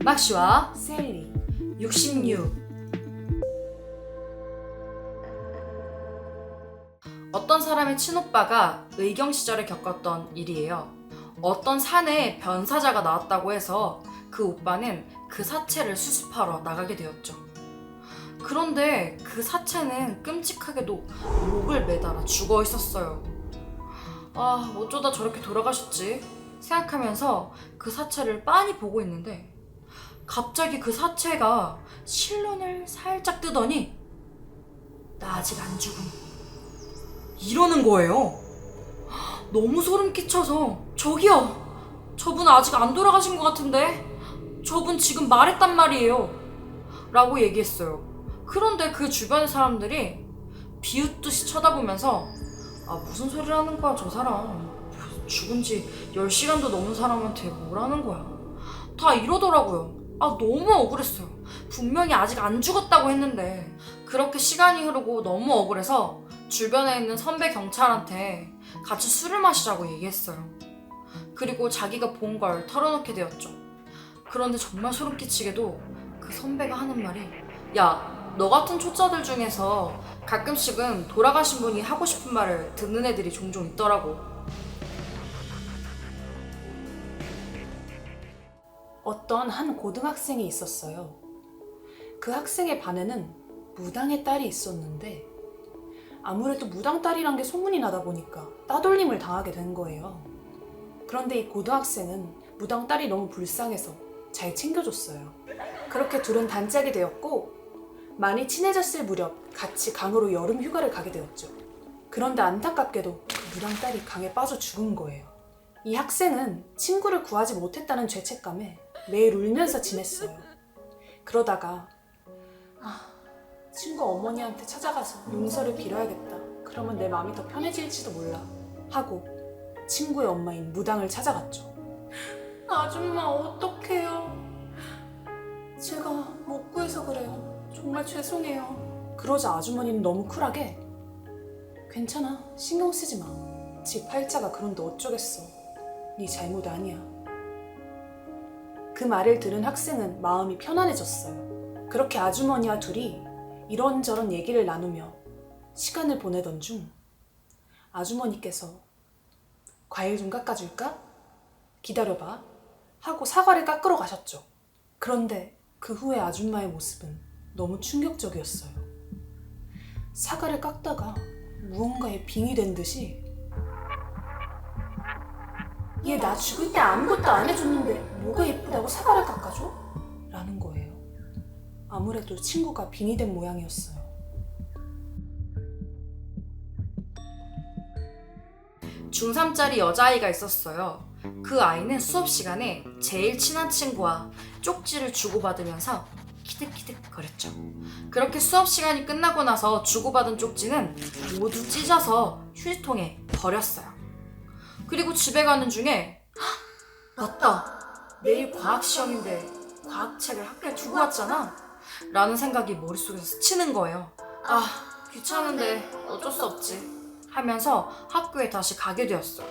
막시와 셀리 66. 어떤 사람의 친오빠가 의경 시절에 겪었던 일이에요. 어떤 산에 변사자가 나왔다고 해서 그 오빠는 그 사체를 수습하러 나가게 되었죠. 그런데 그 사체는 끔찍하게도 목을 매달아 죽어 있었어요. 아, 어쩌다 저렇게 돌아가셨지? 생각하면서 그 사체를 빤히 보고 있는데 갑자기 그 사체가 실눈을 살짝 뜨더니 나 아직 안 죽음 이러는 거예요. 너무 소름 끼쳐서 저기요, 저분 아직 안 돌아가신 것 같은데 저분 지금 말했단 말이에요 라고 얘기했어요. 그런데 그 주변의 사람들이 비웃듯이 쳐다보면서 아, 무슨 소리를 하는 거야 저 사람, 죽은 지 10시간도 넘은 사람한테 뭐라는 거야, 다 이러더라고요. 아, 너무 억울했어요. 분명히 아직 안 죽었다고 했는데. 그렇게 시간이 흐르고 너무 억울해서 주변에 있는 선배 경찰한테 같이 술을 마시자고 얘기했어요. 그리고 자기가 본 걸 털어놓게 되었죠. 그런데 정말 소름 끼치게도 그 선배가 하는 말이 야, 너 같은 초짜들 중에서 가끔씩은 돌아가신 분이 하고 싶은 말을 듣는 애들이 종종 있더라고. 어떤 한 고등학생이 있었어요. 그 학생의 반에는 무당의 딸이 있었는데 아무래도 무당 딸이란 게 소문이 나다 보니까 따돌림을 당하게 된 거예요. 그런데 이 고등학생은 무당 딸이 너무 불쌍해서 잘 챙겨줬어요. 그렇게 둘은 단짝이 되었고 많이 친해졌을 무렵 같이 강으로 여름 휴가를 가게 되었죠. 그런데 안타깝게도 그 무당 딸이 강에 빠져 죽은 거예요. 이 학생은 친구를 구하지 못했다는 죄책감에 매일 울면서 지냈어요. 그러다가 친구 어머니한테 찾아가서 용서를 빌어야겠다. 그러면 내 마음이 더 편해질지도 몰라 하고 친구의 엄마인 무당을 찾아갔죠. 아줌마 어떡해요. 제가 못 구해서 그래요. 정말 죄송해요. 그러자 아주머니는 너무 쿨하게 괜찮아, 신경 쓰지 마. 집 팔자가 그런데 어쩌겠어. 네 잘못 아니야. 그 말을 들은 학생은 마음이 편안해졌어요. 그렇게 아주머니와 둘이 이런저런 얘기를 나누며 시간을 보내던 중 아주머니께서 과일 좀 깎아줄까? 기다려봐 하고 사과를 깎으러 가셨죠. 그런데 그 후에 아줌마의 모습은 너무 충격적이었어요. 사과를 깎다가 무언가에 빙의 된 듯이 얘 나 죽을 때 아무것도 안 해줬는데 뭐가 예쁘다고 사과를 깎아줘? 라는 거예요. 아무래도 친구가 빙의 된 모양이었어요. 중3짜리 여자아이가 있었어요. 그 아이는 수업 시간에 제일 친한 친구와 쪽지를 주고받으면서 키득키득 거렸죠. 그렇게 수업 시간이 끝나고 나서 주고받은 쪽지는 모두 찢어서 휴지통에 버렸어요. 그리고 집에 가는 중에 맞다, 내일 과학시험인데 과학책을 학교에 두고 왔잖아 라는 생각이 머릿속에서 스치는 거예요. 아, 귀찮은데 어쩔 수 없지 하면서 학교에 다시 가게 되었어요.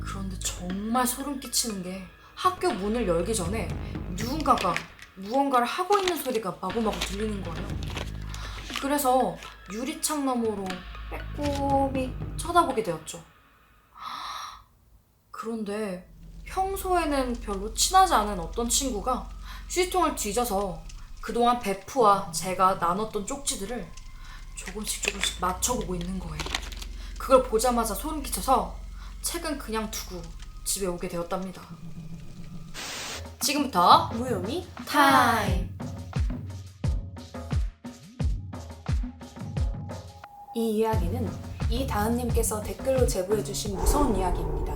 그런데 정말 소름 끼치는 게 학교 문을 열기 전에 누군가가 무언가를 하고 있는 소리가 마구마구 들리는 거예요. 그래서 유리창 너머로 빼꼼히 쳐다보게 되었죠. 그런데 평소에는 별로 친하지 않은 어떤 친구가 휴지통을 뒤져서 그동안 베프와 제가 나눴던 쪽지들을 조금씩 맞춰보고 있는 거예요. 그걸 보자마자 소름 끼쳐서 책은 그냥 두고 집에 오게 되었답니다. 지금부터 무요미 타임! 이 이야기는 이다은님께서 댓글로 제보해주신 무서운 이야기입니다.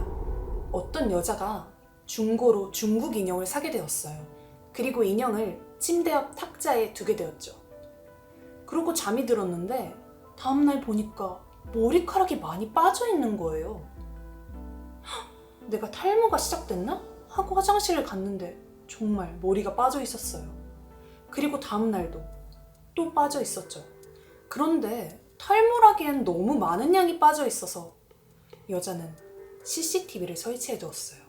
어떤 여자가 중고로 중국 인형을 사게 되었어요. 그리고 인형을 침대 옆 탁자에 두게 되었죠. 그러고 잠이 들었는데 다음날 보니까 머리카락이 많이 빠져 있는 거예요. 내가 탈모가 시작됐나? 하고 화장실을 갔는데 정말 머리가 빠져 있었어요. 그리고 다음날도 또 빠져 있었죠. 그런데 탈모라기엔 너무 많은 양이 빠져 있어서 여자는 CCTV를 설치해 두었어요.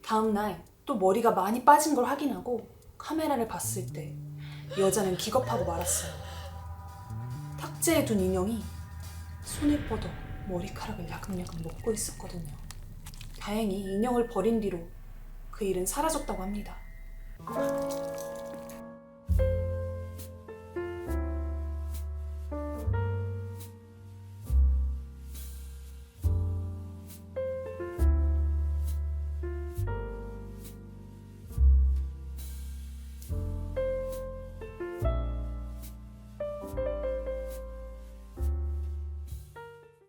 다음날 또 머리가 많이 빠진 걸 확인하고 카메라를 봤을 때 여자는 기겁하고 말았어요. 탁자에 둔 인형이 손을 뻗어 머리카락을 야금야금 먹고 있었거든요. 다행히 인형을 버린 뒤로 그 일은 사라졌다고 합니다.